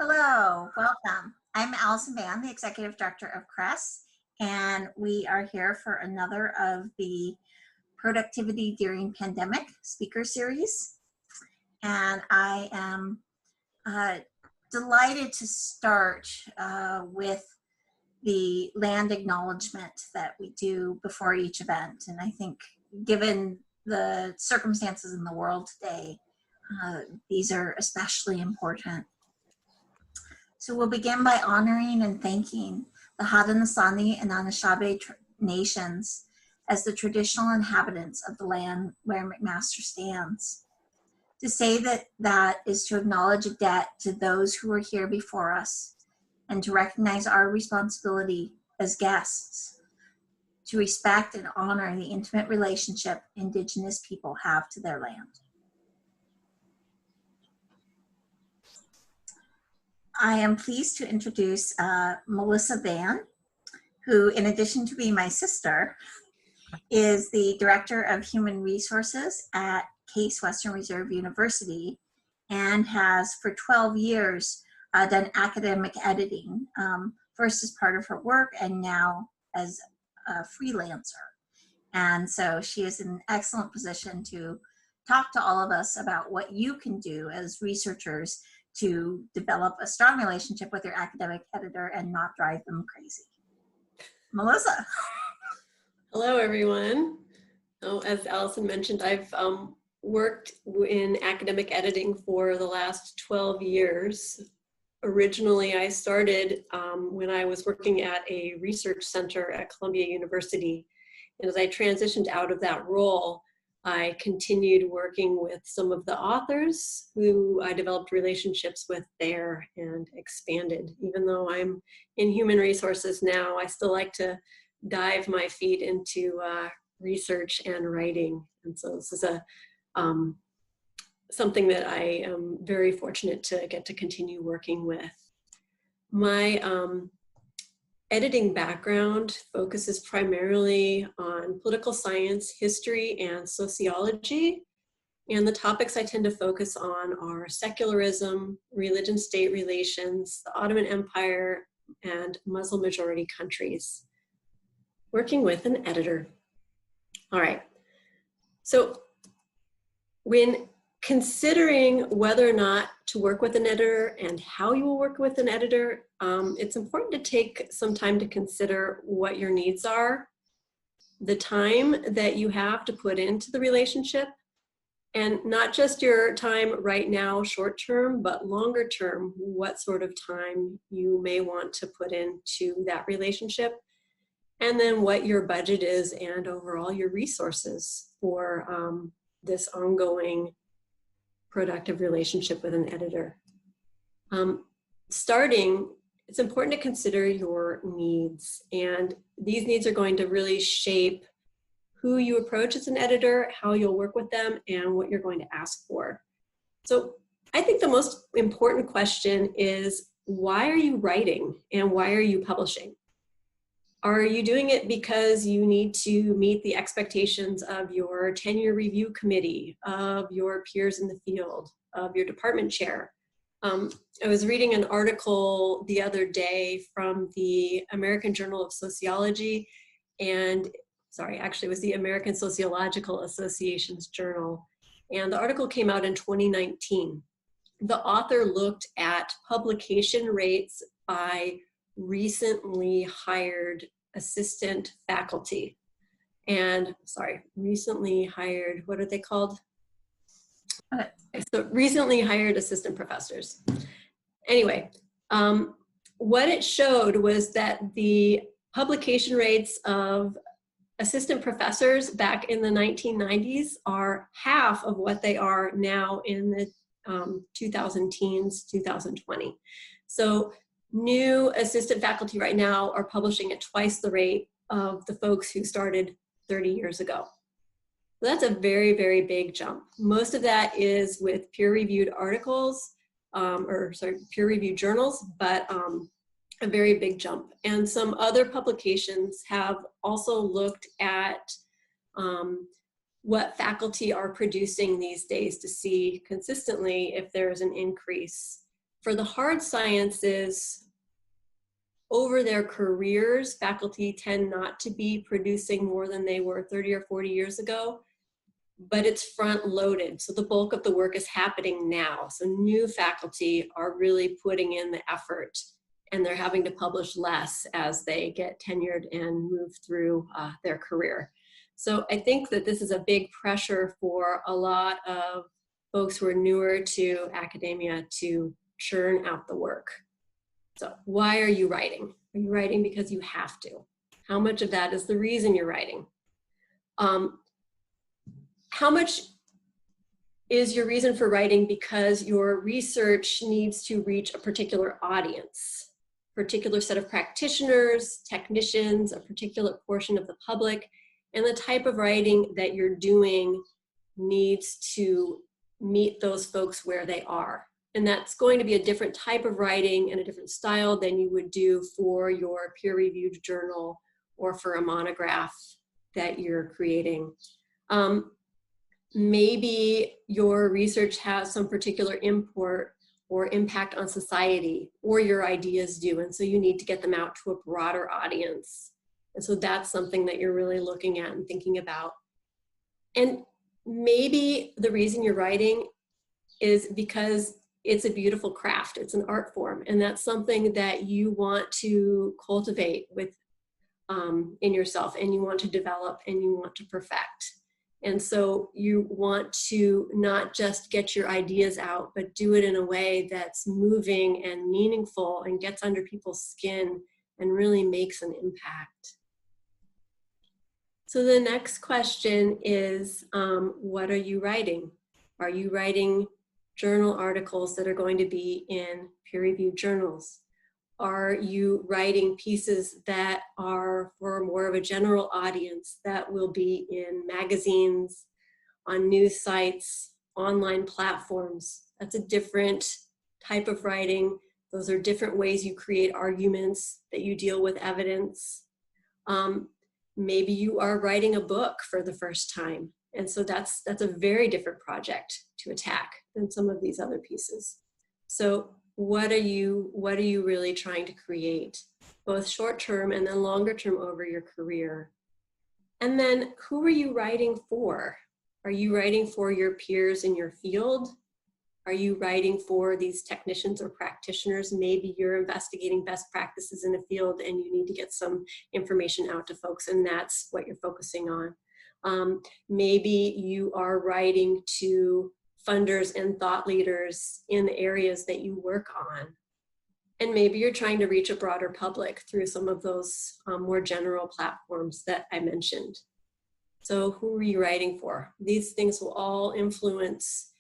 Hello, welcome. I'm Allison Van, the Executive Director of CRESS, and we are here for another of the Productivity During Pandemic speaker series. And I am delighted to start with the land acknowledgement that we do before each event. And I think given the circumstances in the world today, these are especially important. So we'll begin by honoring and thanking the Haudenosaunee and Anishinaabe nations as the traditional inhabitants of the land where McMaster stands. To say that is to acknowledge a debt to those who were here before us and to recognize our responsibility as guests to respect and honor the intimate relationship Indigenous people have to their land. I am pleased to introduce Melissa Van, who, in addition to being my sister, is the Director of Human Resources at Case Western Reserve University and has for 12 years done academic editing, first as part of her work and now as a freelancer. And so she is in an excellent position to talk to all of us about what you can do as researchers to develop a strong relationship with your academic editor and not drive them crazy. Melissa. Hello, everyone. As Allison mentioned, I've worked in academic editing for the last 12 years. Originally, I started when I was working at a research center at Columbia University. And as I transitioned out of that role, I continued working with some of the authors who I developed relationships with there and expanded. Even though I'm in human resources now, I still like to dive my feet into research and writing. And so this is something that I am very fortunate to get to continue working with. My editing background focuses primarily on political science, history, and sociology. And the topics I tend to focus on are secularism, religion-state relations, the Ottoman Empire, and Muslim-majority countries. Working with an editor. All right. So when considering whether or not to work with an editor and how you will work with an editor, it's important to take some time to consider what your needs are, the time that you have to put into the relationship, and not just your time right now, short term, but longer term, what sort of time you may want to put into that relationship, and then what your budget is and overall your resources for this ongoing productive relationship with an editor. Starting, it's important to consider your needs, and these needs are going to really shape who you approach as an editor, how you'll work with them, and what you're going to ask for. So I think the most important question is, why are you writing and why are you publishing? Are you doing it because you need to meet the expectations of your tenure review committee, of your peers in the field, of your department chair? I was reading an article the other day from the American Journal of Sociology, and actually it was the American Sociological Association's journal. And the article came out in 2019. The author looked at publication rates by recently hired assistant faculty and recently hired, what are they called? So recently hired assistant professors. Anyway, what it showed was that the publication rates of assistant professors back in the 1990s are half of what they are now in the 2010s, 2020. So new assistant faculty right now are publishing at twice the rate of the folks who started 30 years ago. So that's a very, very big jump. Most of that is with peer-reviewed articles, peer-reviewed journals, but a very big jump. And some other publications have also looked at what faculty are producing these days to see consistently if there's an increase For the hard sciences, over their careers, faculty tend not to be producing more than they were 30 or 40 years ago, but it's front loaded. So the bulk of the work is happening now. So new faculty are really putting in the effort, and they're having to publish less as they get tenured and move through their career. So I think that this is a big pressure for a lot of folks who are newer to academia to churn out the work. So why are you writing? Are you writing because you have to? How much of that is the reason you're writing? How much is your reason for writing because your research needs to reach a particular audience, particular set of practitioners, technicians, a particular portion of the public, and the type of writing that you're doing needs to meet those folks where they are. And that's going to be a different type of writing and a different style than you would do for your peer-reviewed journal or for a monograph that you're creating. Maybe your research has some particular import or impact on society, or your ideas do, and so you need to get them out to a broader audience. And so that's something that you're really looking at and thinking about. And maybe the reason you're writing is because it's a beautiful craft, it's an art form, and that's something that you want to cultivate with in yourself, and you want to develop and you want to perfect. And so you want to not just get your ideas out, but do it in a way that's moving and meaningful and gets under people's skin and really makes an impact. So the next question is, what are you writing? Are you writing journal articles that are going to be in peer-reviewed journals? Are you writing pieces that are for more of a general audience that will be in magazines, on news sites, online platforms? That's a different type of writing. Those are different ways you create arguments, that you deal with evidence. Maybe you are writing a book for the first time. And so that's a very different project to attack than some of these other pieces. So what are you really trying to create, both short-term and then longer-term over your career? And then who are you writing for? Are you writing for your peers in your field? Are you writing for these technicians or practitioners? Maybe you're investigating best practices in a field and you need to get some information out to folks, and that's what you're focusing on. Maybe you are writing to funders and thought leaders in the areas that you work on. And maybe you're trying to reach a broader public through some of those more general platforms that I mentioned. So who are you writing for? These things will all influence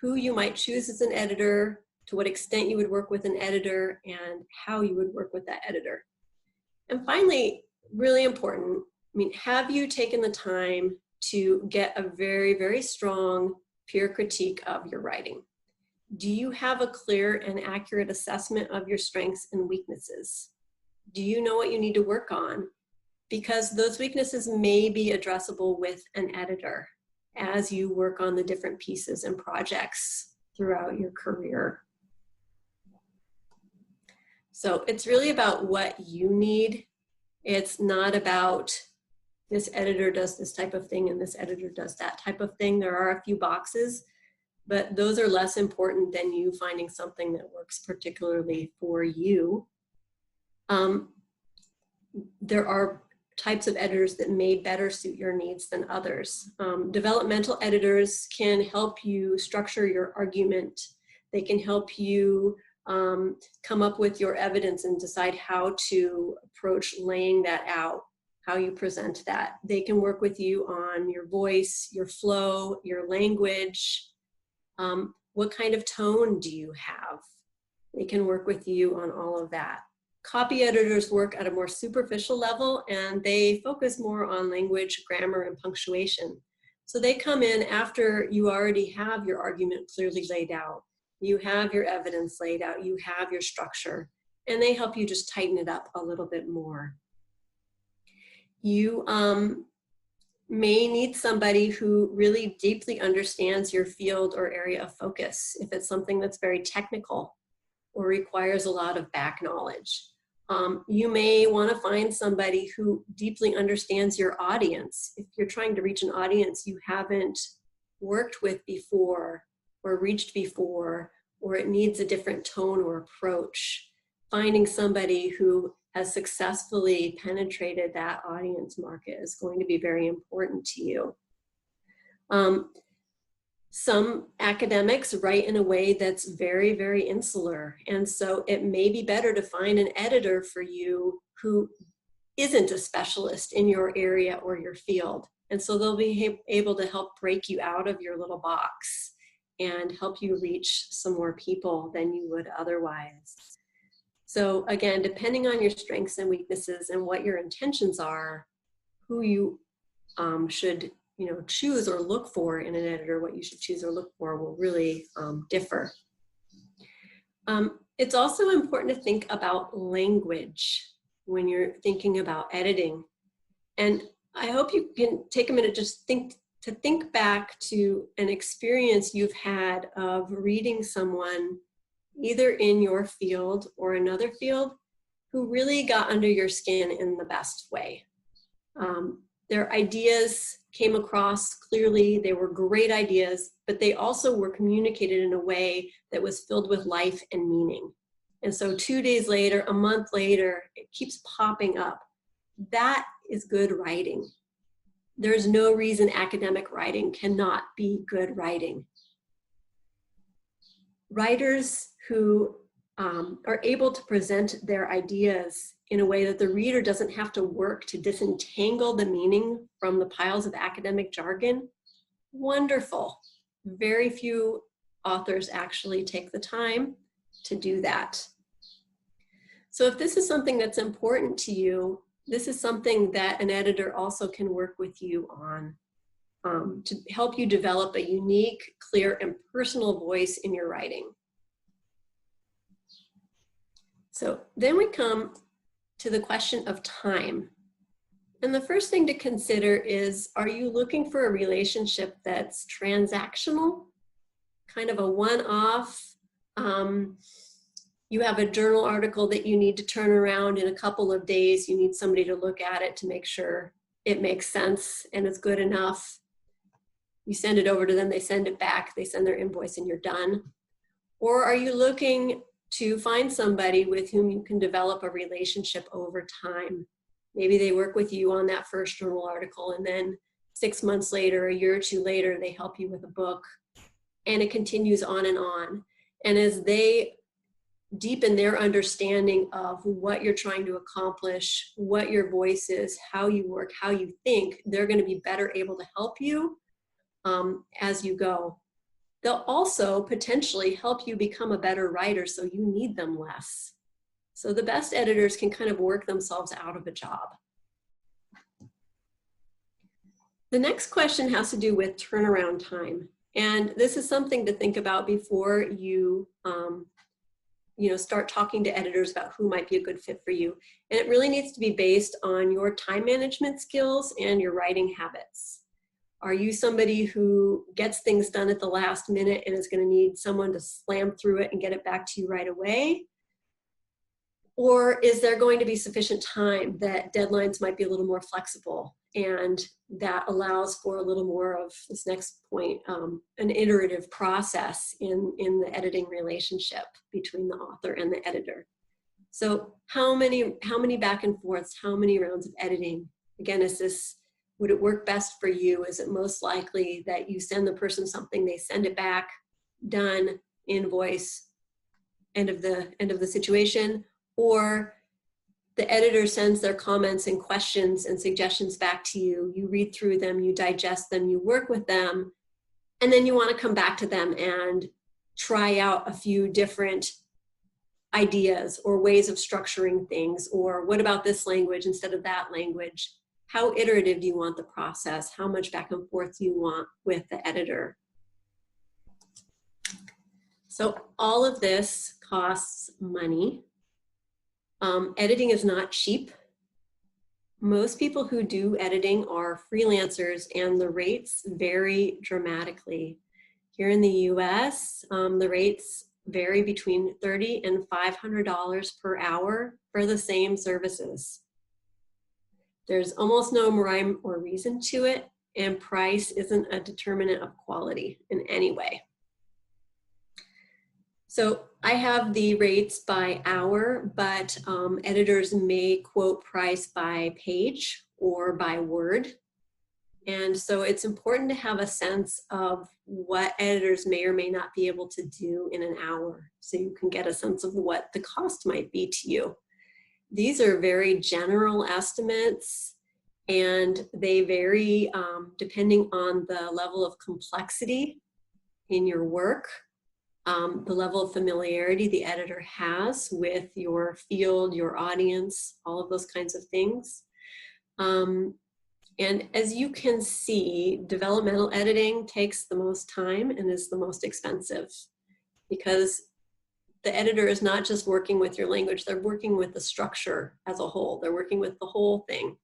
who you might choose as an editor, to what extent you would work with an editor, and how you would work with that editor. And finally, really important, I mean, have you taken the time to get a very, very strong peer critique of your writing? Do you have a clear and accurate assessment of your strengths and weaknesses? Do you know what you need to work on? Because those weaknesses may be addressable with an editor as you work on the different pieces and projects throughout your career. So it's really about what you need. It's not about this editor does this type of thing and this editor does that type of thing. There are a few boxes, but those are less important than you finding something that works particularly for you. There are types of editors that may better suit your needs than others. Developmental editors can help you structure your argument. They can help you come up with your evidence and decide how to approach laying that out, how you present that. They can work with you on your voice, your flow, your language. What kind of tone do you have? They can work with you on all of that. Copy editors work at a more superficial level, and they focus more on language, grammar, and punctuation. So they come in after you already have your argument clearly laid out. You have your evidence laid out, you have your structure, and they help you just tighten it up a little bit more. You may need somebody who really deeply understands your field or area of focus. If it's something that's very technical, or requires a lot of back knowledge. You may want to find somebody who deeply understands your audience. If you're trying to reach an audience you haven't worked with before or reached before, or it needs a different tone or approach, finding somebody who has successfully penetrated that audience market is going to be very important to you. Some academics write in a way that's very, very insular. And so it may be better to find an editor for you who isn't a specialist in your area or your field. And so they'll be able to help break you out of your little box and help you reach some more people than you would otherwise. So again, depending on your strengths and weaknesses and what your intentions are, who you should choose or look for in an editor, what you should choose or look for will really differ. It's also important to think about language when you're thinking about editing. And I hope you can take a minute just to think back to an experience you've had of reading someone either in your field or another field who really got under your skin in the best way. Their ideas came across clearly, they were great ideas, but they also were communicated in a way that was filled with life and meaning. And so 2 days later, a month later, it keeps popping up. That is good writing. There's no reason academic writing cannot be good writing. Writers who are able to present their ideas in a way that the reader doesn't have to work to disentangle the meaning from the piles of academic jargon, wonderful. Very few authors actually take the time to do that. So if this is something that's important to you, this is something that an editor also can work with you on to help you develop a unique, clear, and personal voice in your writing. So then we come to the question of time. And the first thing to consider is, are you looking for a relationship that's transactional, kind of a one-off? You have a journal article that you need to turn around in a couple of days. You need somebody to look at it to make sure it makes sense and it's good enough. You send it over to them, they send it back, they send their invoice, and you're done. Or are you looking to find somebody with whom you can develop a relationship over time? Maybe they work with you on that first journal article, and then 6 months later, a year or two later, they help you with a book, and it continues on and on. And as they deepen their understanding of what you're trying to accomplish, what your voice is, how you work, how you think, they're going to be better able to help you as you go. They'll also potentially help you become a better writer, so you need them less. So the best editors can kind of work themselves out of a job. The next question has to do with turnaround time. And this is something to think about before you start talking to editors about who might be a good fit for you. And it really needs to be based on your time management skills and your writing habits. Are you somebody who gets things done at the last minute and is going to need someone to slam through it and get it back to you right away? Or is there going to be sufficient time that deadlines might be a little more flexible, and that allows for a little more of this next point, an iterative process in the editing relationship between the author and the editor? So how many back and forths, how many rounds of editing? Again, would it work best for you? Is it most likely that you send the person something, they send it back, done, invoice, end of the situation? Or the editor sends their comments and questions and suggestions back to you, you read through them, you digest them, you work with them, and then you want to come back to them and try out a few different ideas or ways of structuring things, or what about this language instead of that language? How iterative do you want the process? How much back and forth do you want with the editor? So all of this costs money. Editing is not cheap. Most people who do editing are freelancers, and the rates vary dramatically. Here in the US, the rates vary between $30 and $500 per hour for the same services. There's almost no rhyme or reason to it, and price isn't a determinant of quality in any way. So I have the rates by hour, but editors may quote price by page or by word. And so it's important to have a sense of what editors may or may not be able to do in an hour, so you can get a sense of what the cost might be to you. These are very general estimates, and they vary depending on the level of complexity in your work, the level of familiarity the editor has with your field, your audience, all of those kinds of things. And as you can see, developmental editing takes the most time and is the most expensive, because the editor is not just working with your language, they're working with the structure as a whole. They're working with the whole thing.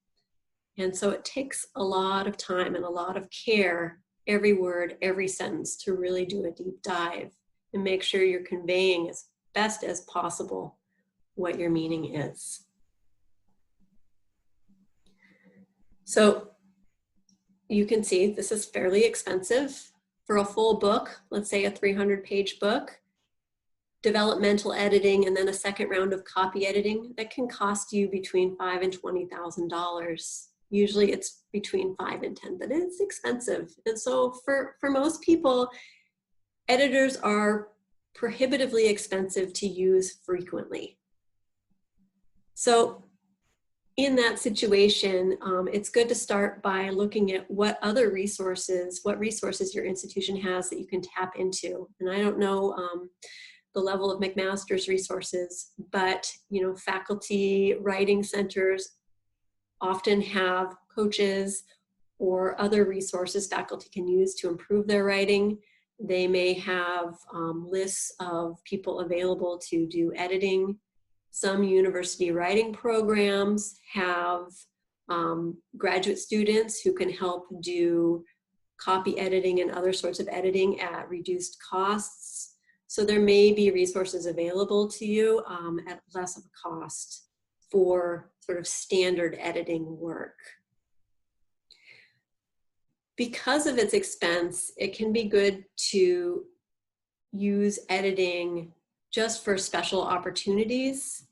And so it takes a lot of time and a lot of care, every word, every sentence, to really do a deep dive and make sure you're conveying as best as possible what your meaning is. So you can see this is fairly expensive. For a full book, let's say a 300-page book, developmental editing and then a second round of copy editing, that can cost you between $5,000 and $20,000. Usually it's between $5,000 and $10,000, but it's expensive. And so for most people, editors are prohibitively expensive to use frequently. So in that situation, it's good to start by looking at what resources your institution has that you can tap into. And I don't know the level of McMaster's resources, but faculty writing centers often have coaches or other resources faculty can use to improve their writing. They may have lists of people available to do editing. Some university writing programs have graduate students who can help do copy editing and other sorts of editing at reduced costs. So there may be resources available to you at less of a cost for sort of standard editing work. Because of its expense, it can be good to use editing just for special opportunities.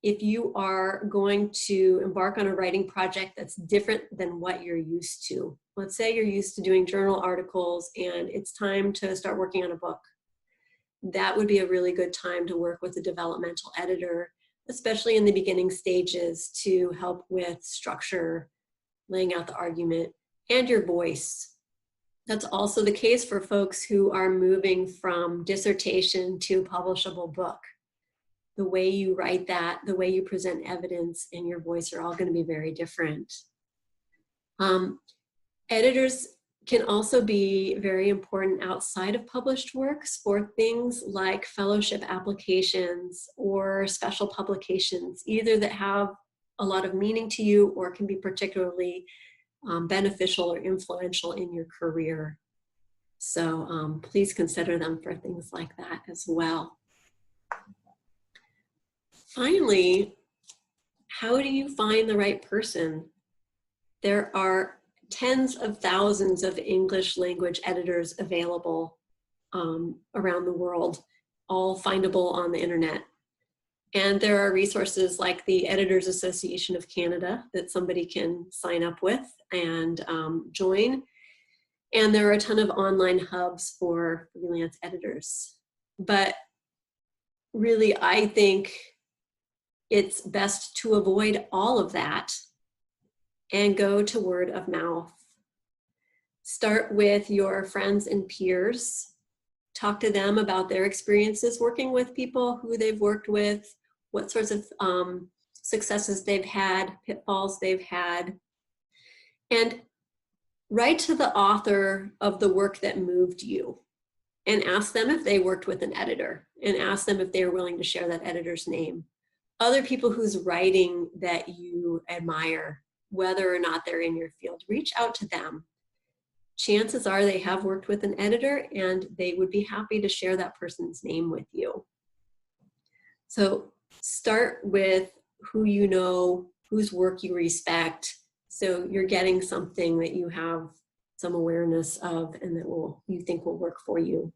If you are going to embark on a writing project that's different than what you're used to, let's say you're used to doing journal articles and it's time to start working on a book, that would be a really good time to work with a developmental editor, especially in the beginning stages, to help with structure, laying out the argument, and your voice. That's also the case for folks who are moving from dissertation to publishable book. The way you write that, the way you present evidence, and your voice are all going to be very different. Editors can also be very important outside of published works for things like fellowship applications or special publications, either that have a lot of meaning to you or can be particularly beneficial or influential in your career. So please consider them for things like that as well. Finally, how do you find the right person? There are tens of thousands of English language editors available around the world, all findable on the internet. And there are resources like the Editors Association of Canada that somebody can sign up with and join. And there are a ton of online hubs for freelance editors. But really, I think it's best to avoid all of that and go to word of mouth. Start with your friends and peers. Talk to them about their experiences working with people who they've worked with, what sorts of successes they've had, pitfalls they've had. And write to the author of the work that moved you and ask them if they worked with an editor, and ask them if they're willing to share that editor's name. Other people whose writing that you admire, whether or not they're in your field, reach out to them. chances are they have worked with an editor and they would be happy to share that person's name with you. So start with who you know, whose work you respect, so you're getting something that you have some awareness of and that you think will work for you.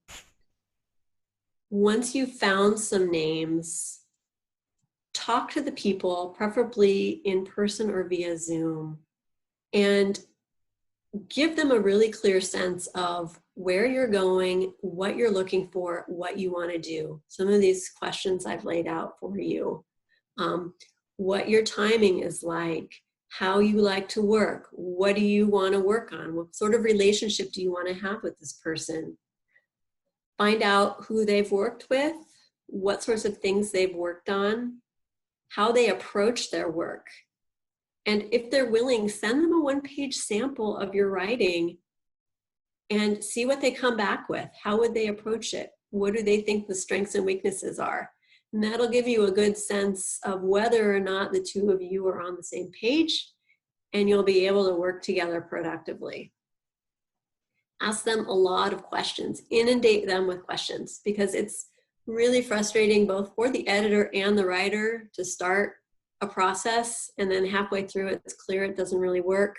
Once you've found some names, talk to the people, preferably in person or via Zoom, and give them a really clear sense of where you're going, what you're looking for, what you want to do. Some of these questions I've laid out for you. What your timing is like, how you like to work, what do you want to work on, what sort of relationship do you want to have with this person. Find out who they've worked with, what sorts of things they've worked on, how they approach their work. And if they're willing, send them a one-page sample of your writing and see what they come back with. How would they approach it? What do they think the strengths and weaknesses are? And that'll give you a good sense of whether or not the two of you are on the same page, and you'll be able to work together productively. Ask them a lot of questions. Inundate them with questions, because it's really frustrating both for the editor and the writer to start a process and then halfway through it's clear it doesn't really work.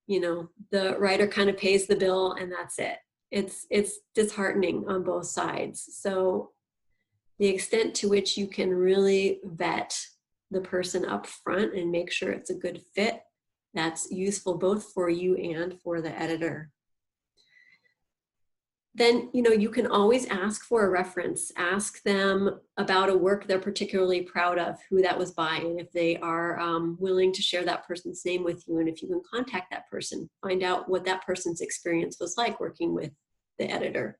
You know, the writer kind of pays the bill and that's it. It's disheartening on both sides. So the extent to which you can really vet the person up front and make sure it's a good fit, that's useful both for you and for the editor. Then, you know, you can always ask for a reference. Ask them about a work they're particularly proud of, who that was by, and if they are willing to share that person's name with you, and if you can contact that person, find out what that person's experience was like working with the editor.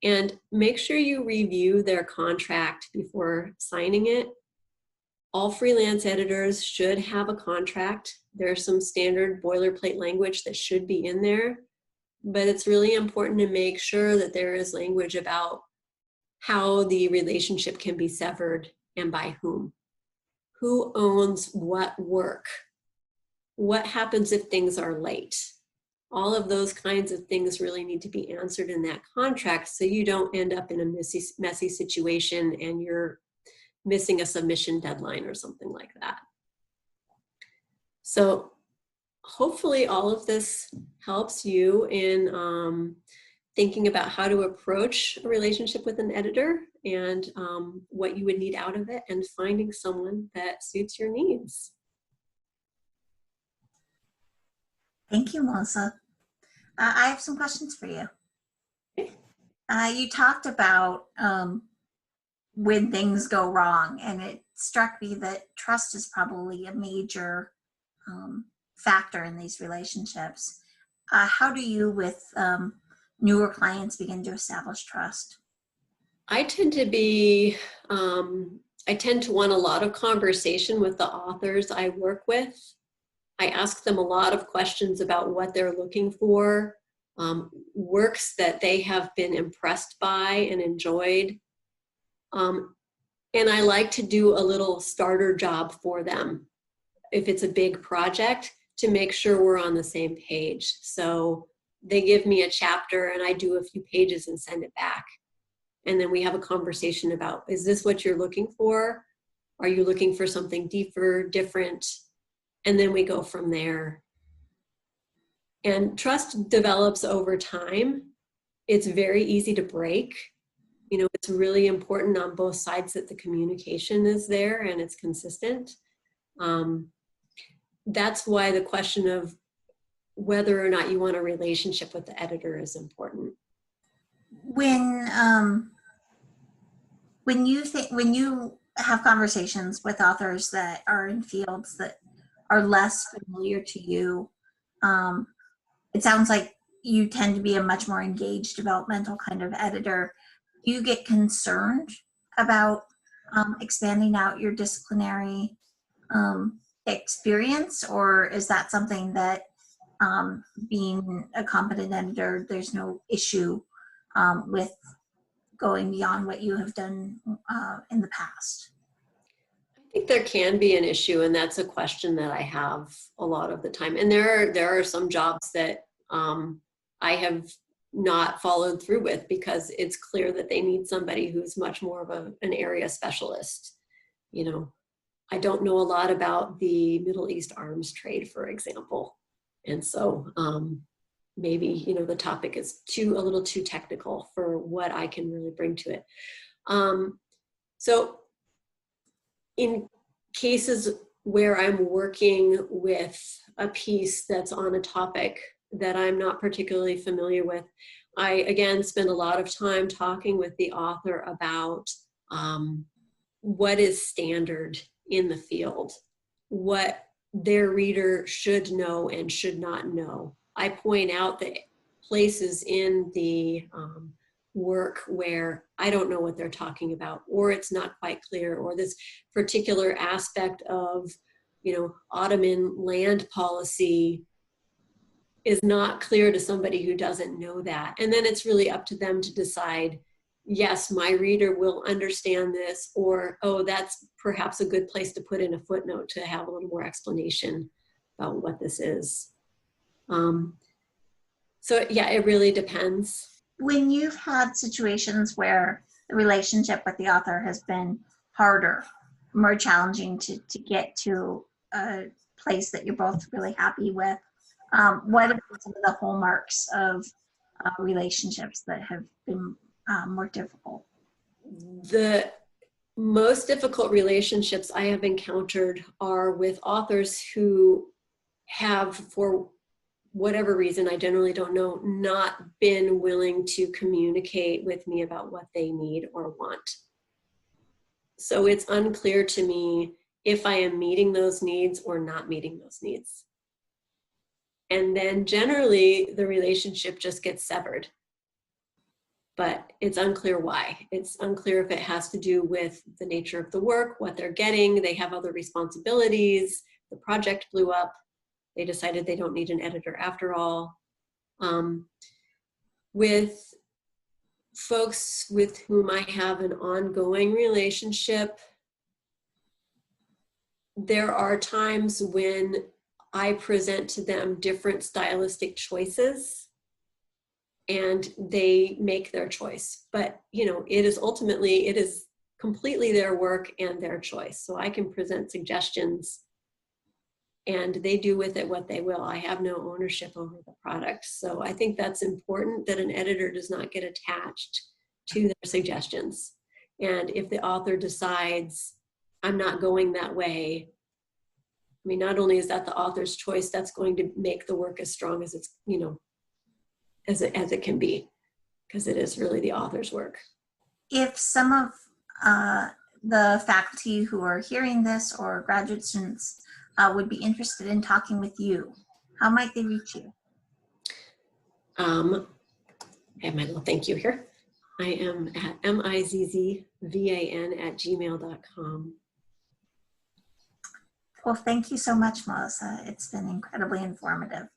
And make sure you review their contract before signing it. All freelance editors should have a contract. There's some standard boilerplate language that should be in there. But it's really important to make sure that there is language about how the relationship can be severed and by whom. Who owns what work? What happens if things are late? All of those kinds of things really need to be answered in that contract so you don't end up in a messy situation and you're missing a submission deadline or something like that. So hopefully all of this helps you in thinking about how to approach a relationship with an editor and what you would need out of it, and finding someone that suits your needs. Thank you, Melissa. I have some questions for you. Okay. You talked about when things go wrong, and it struck me that trust is probably a major factor in these relationships. How do you, with newer clients, begin to establish trust? I tend to want a lot of conversation with the authors I work with. I ask them a lot of questions about what they're looking for, works that they have been impressed by and enjoyed. And I like to do a little starter job for them if it's a big project, to make sure we're on the same page. So they give me a chapter and I do a few pages and send it back. And then we have a conversation about, is this what you're looking for? Are you looking for something deeper, different? And then we go from there. And trust develops over time. It's very easy to break. You know, it's really important on both sides that the communication is there and it's consistent. That's why the question of whether or not you want a relationship with the editor is important. When you have conversations with authors that are in fields that are less familiar to you, it sounds like you tend to be a much more engaged developmental kind of editor. Do you get concerned about expanding out your disciplinary experience, or is that something that being a competent editor, there's no issue with going beyond what you have done in the past? I think there can be an issue, and that's a question that I have a lot of the time. And there are some jobs that I have not followed through with, because it's clear that they need somebody who's much more of an area specialist. You know, I don't know a lot about the Middle East arms trade, for example. And so maybe, you know, the topic is a little too technical for what I can really bring to it. So in cases where I'm working with a piece that's on a topic that I'm not particularly familiar with, I, again, spend a lot of time talking with the author about what is standard in the field, what their reader should know and should not know. I point out the places in the work where I don't know what they're talking about, or it's not quite clear, or this particular aspect of, you know, Ottoman land policy is not clear to somebody who doesn't know that. And then it's really up to them to decide, yes, my reader will understand this, or, oh, that's perhaps a good place to put in a footnote to have a little more explanation about what this is. So yeah, it really depends. When you've had situations where the relationship with the author has been harder, more challenging to get to a place that you're both really happy with, what are some of the hallmarks of relationships that have been more difficult? The most difficult relationships I have encountered are with authors who have, for whatever reason, I generally don't know, not been willing to communicate with me about what they need or want. So it's unclear to me if I am meeting those needs or not meeting those needs. And then generally the relationship just gets severed. But it's unclear why. It's unclear if it has to do with the nature of the work, what they're getting, they have other responsibilities, the project blew up, they decided they don't need an editor after all. With folks with whom I have an ongoing relationship, there are times when I present to them different stylistic choices and they make their choice. But, you know, it is completely their work and their choice. So I can present suggestions and they do with it what they will. I have no ownership over the product. So I think that's important, that an editor does not get attached to their suggestions. And if the author decides, I'm not going that way, I mean, not only is that the author's choice, that's going to make the work as strong as it's, you know, as it can be, because it is really the author's work. If some of the faculty who are hearing this or graduate students would be interested in talking with you, how might they reach you? I have my little thank you here. I am at mizzvan@gmail.com. Well, thank you so much, Melissa. It's been incredibly informative.